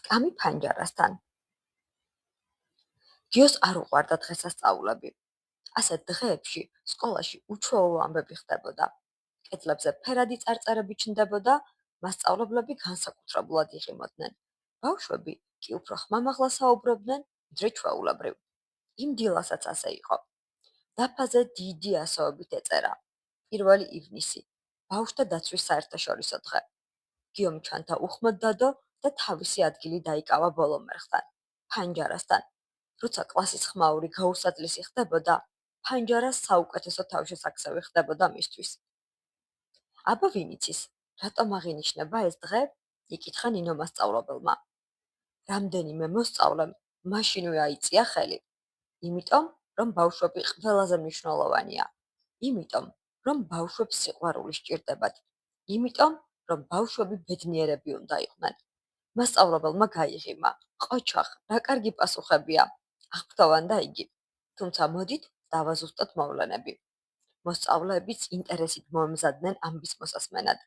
სკამი ფანჯარასთან. გიოს არ უყვარდა დღესასწაულები. ასეთ დღეებში სკოლაში უჩვეულო ამბები ხდებოდა. კედლებზე ფერადი წარწერები ჩნდებოდა, მასწავლებლები განსაკუთრებულად იღიმოდნენ. ბავშვები კი უფრო ხმამაღლა საუბრობდნენ, ვიდრე ჩვეულებრივ. იმ დილასაც ასე იყო. დაფაზე დიდი ასოებით ეწერა. 1 ივნისი, ბავშვთა დაცვის საერთაშორისო დღე. გიომ ჩანთა უხმოდ დადო და თავისი ადგილი დაიკავა ბოლო მერხთან, ფანჯარასთან. როცა კლასის ხმაური გაუსაძლისი ხდებოდა, ფანჯარას საუკეთესო თავშესაქცევი ხდებოდა მისთვის. აბა ვინ იცის, რატომ აღინიშნება ეს დღე? იკითხა ნინო მასწავლებელმა. რამდენიმე მოსწავლემ მაშინვე აიწია ხელი. იმიტომ, რომ ბავშვები ყველაზე მნიშვნელოვანია. იმიტომ, რომ ბავშვებს სიყვარული სჭირდებათ. იმიტომ, რომ ბავშვები ბედნიერები უნდა იყვნენ. მასწავლებელმა გაიღიმა. ყოჩახ, რა კარგი პასუხებია. აღფრთოვანდა იგი. თუმცა მოდით დავაზუსტოთ მოვლენები. მოსწავლეებიც ინტერესით მოემზადნენ ამბის მოსასმენად.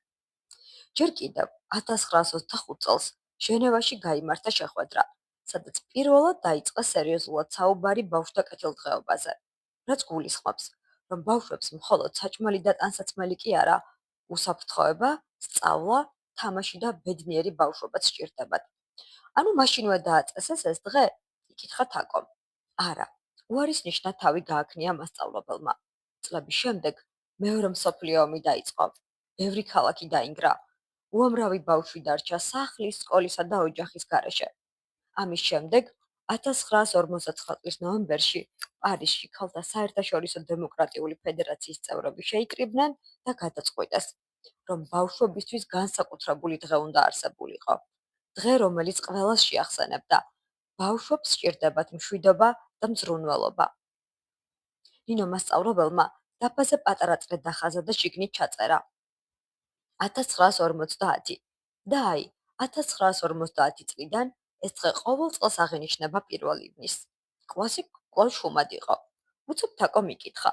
ჯერ კიდევ 1925 წელს ჟენევაში გაიმართა შეხვედრა, სადაც პირველად დაიწყო სერიოზულად საუბარი ბავშვთა კეთილდღეობაზე, რაც გულისხმობს, რომ ბავშვებს მხოლოდ საჭმელი და ტანსაცმელი კი არა, უსაფრთხოება, სწავლა, თამაში და ბედნიერი ბავშვობაც სჭირდებათ. ანუ მაშინვე დააწესეს ეს დღე? იკითხა თაკომ. არა, უარის ნიშნად თავი გააქნია მასწავლებელმა. წლების შემდეგ მეორე მსოფლიო ომი დაიწყო. ბევრი ქალაქი დაინგრა. უამრავი ბავშვი დარჩა სახლის, სკოლისა და ოჯახის გარეშე. ამის შემდეგ 1959 წლის ნოემბერში პარიზში ქალთა საერთაშორისო დემოკრატიული ფედერაციის წევრები შეიკრიბნენ და გადაწყვიტეს, რომ ბავშვებისთვის განსაკუთრებული დღე უნდა არსებულიყო. დღე, რომელიც ყველას შეახსენებდა. ბავშვებს სჭირდებათ მშვიდობა და მზრუნველობა. ნინო მასწავლებელმა დაფაზე პატარა წრე დახაზა და შიგნით ჩაწერა. 1950 და აი, 1950 წლიდან ეს დღე ყოველ წელს აღინიშნება 1 ივნისს. კლასი კვლავ შუმად იყო. უცებ თაკომ იკითხა.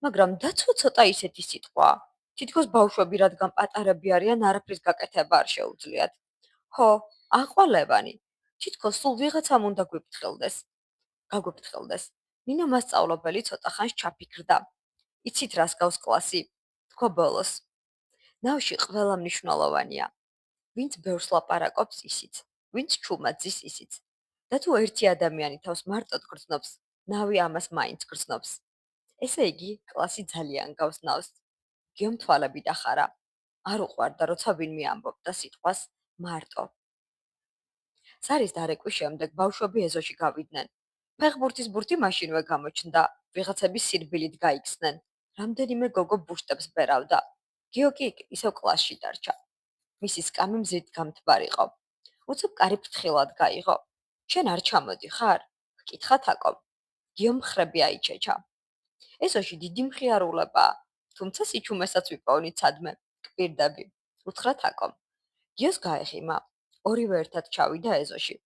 მაგრამ დაცვა ცოტა ისეთი სიტყვაა. თითქოს ბავშვები რადგან პატარები არიან, არაფრის გაკეთება არ შეუძლიათ. ხო, აყვალევანი. თითქოს სულ ვიღაცამ უნდა გვიფრთხილდეს. გაგვიფრთხილდეს. ნინო მასწავლებელი ცოტა ხანს ჩაფიქრდა. იცით რას გავს კლასი? თქვა ბოლოს. ნავში ყველა მნიშვნელოვანია. ვინც ბევრს ლაპარაკობს ისიც, ვინც ჩუმად ზის ისიც. და თუ ერთი ადამიანი თავს მარტოდ გრძნობს, ნავი ამას მაინც გრძნობს. ესე იგი, კლასი ძალიან გავს ნავს. გიომ თვალები დახარა. არ უყვარდა, როცა ვინმე ამბობდა სიტყვას მარტო. სარის დარეკვის შემდეგ ბავშვები ეზოში გავიდნენ. ფეხბურთის ბურთი მაშინვე გამოჩნდა, ვიღაცები სირბილით გაიქცნენ. რამდენიმე გოგო ბუშტებს ბერავდა. გიო კი ისევ კლასში დარჩა. მისი სკამი მზით გამთბარიყო. უცებ კარი ფრთხილად გაიღო. შენ არ ჩამოდი ხარ? ჰკითხა თაკომ. გიო მხრები აიჩეჩა. ეზოში დიდი მხიარულებაა, თუმცა სიჩუმესაც ვიპოვნით სადმე, გპირდები, უთხრა თაკომ. გიოს გაეხიმა. ორივე ერთად ჩავიდა ეზოში.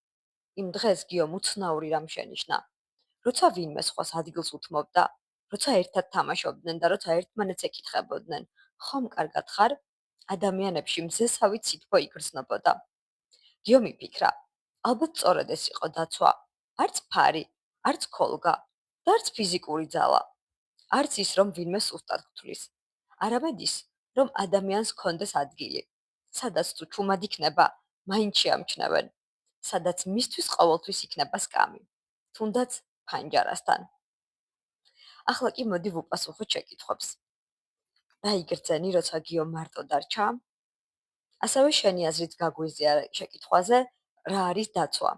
იმ დღეს გიომ უცნაური რამ შენიშნა. როცა ვინმე სხვას ადგილს უთმობდა, როცა ერთად თამაშობდნენ და როცა ერთმანეთს ეკითხებოდნენ, ხომ კარგად ხარ? ადამიანებში მზესავით სითბო იგრძნობოდა. გიო მიფიქრა, ალბათ სწორედ ეს იყო დაცვა. არც ფარი, არც ქოლგა, და არც ფიზიკური ძალა. არც ის, რომ ვინმე სუსტად გთვლის. არამედ ის, რომ ადამიანს ჰქონდეს ადგილი. სადაც თუ ჩუმად იქნება, მაინც შეამჩნევენ. სადაც მისთვის ყოველთვის იქნება სკამი. თუნდაც ფანჯარასთან. ახლა კი მოდი ვუპასუხოთ შეკითხვებს. რა იგრძენი, როცა გიო მარტო დარჩა? ასევე შენი აზრით გაგვიზია შეკითხვაზე, რა არის დაცვა?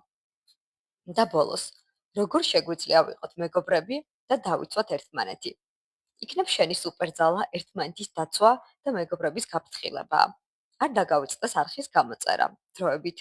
და ბოლოს, როგორ შეგვიძლია ვიყოთ მეგობრები და დავიცვათ ერთმანეთი? იქნებ შენი სუპერძალა ერთმანეთის დაცვა და მეგობრების გაფრთხილებაა. არ დაგავიწყდეს არხის გამოწერა. დროებით.